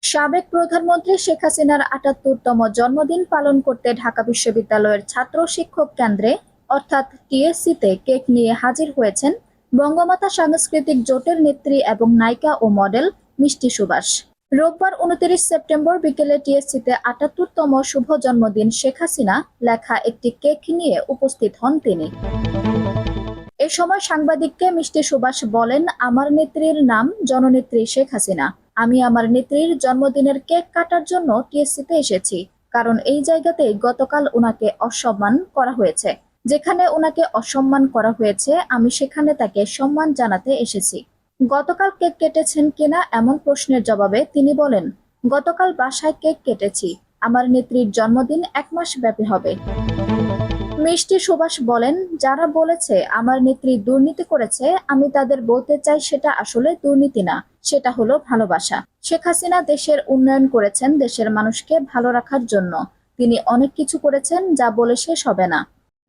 সাবেক প্রধানমন্ত্রী শেখ হাসিনার ৭৮তম জন্মদিন পালন করতে ঢাকা বিশ্ববিদ্যালয়ের ছাত্র শিক্ষক কেন্দ্রে অর্থাৎ টিএসসিতে কেক নিয়ে হাজির হয়েছেন বঙ্গমাতা সাংস্কৃতিক জোটের নেত্রী এবং নায়িকা ও মডেল মিষ্টি সুভাষ। রোববার ২৯ সেপ্টেম্বর বিকেলে টিএসসিতে ৭৮তম শুভ জন্মদিন শেখ হাসিনা লেখা একটি কেক নিয়ে উপস্থিত হন তিনি। এ সময় সাংবাদিককে মিষ্টি সুভাষ বলেন, আমার নেত্রীর নাম জননেত্রী শেখ হাসিনা। আমি আমার নেত্রীর জন্মদিনের কেক কাটার জন্য টিএসসিতে এসেছি, কারণ এই জায়গাতেই গতকাল ওনাকে অসম্মান করা হয়েছে। যেখানে ওনাকে অসম্মান করা হয়েছে আমি সেখানে তাকে সম্মান জানাতে এসেছি। গতকাল কেক কেটেছেন কিনা এমন প্রশ্নের জবাবে তিনি বলেন, গতকাল বাসায় কেক কেটেছি। আমার নেত্রীর জন্মদিন ১ মাস ব্যাপী হবে। মিষ্টি সুভাষ বলেন, যারা বলেছে আমার নেত্রী দুর্নীতি করেছে, আমি তাদের বলতে চাই সেটা আসলে দুর্নীতি না, সেটা হলো ভালোবাসা। শেখ হাসিনা দেশের উন্নয়ন করেছেন দেশের মানুষকে ভালো রাখার জন্য। তিনি অনেক কিছু করেছেন যা বলে শেষ হবে না।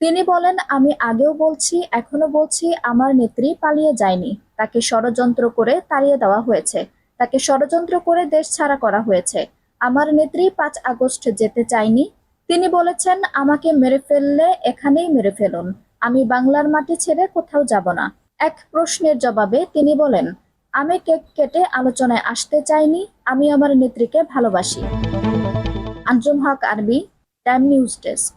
তিনি বলেন, আমি আগেও বলছি, এখনো বলছি, আমার নেত্রী পালিয়ে যায়নি। তাকে ষড়যন্ত্র করে তাড়িয়ে দেওয়া হয়েছে, তাকে ষড়যন্ত্র করে দেশ ছাড়া করা হয়েছে। আমার নেত্রী ৫ আগস্ট যেতে চায়নি। তিনি বলেছেন, আমাকে মেরে ফেললে এখানেই মেরে ফেলুন, আমি বাংলার মাটি ছেড়ে কোথাও যাব না। এক প্রশ্নের জবাবে তিনি বলেন, আমি কেক কেটে আলোচনায় আসতে চাইনি, আমি আমার নেত্রীকে ভালোবাসি। আঞ্জুম হক আরবি, টাইম নিউজ ডেস্ক।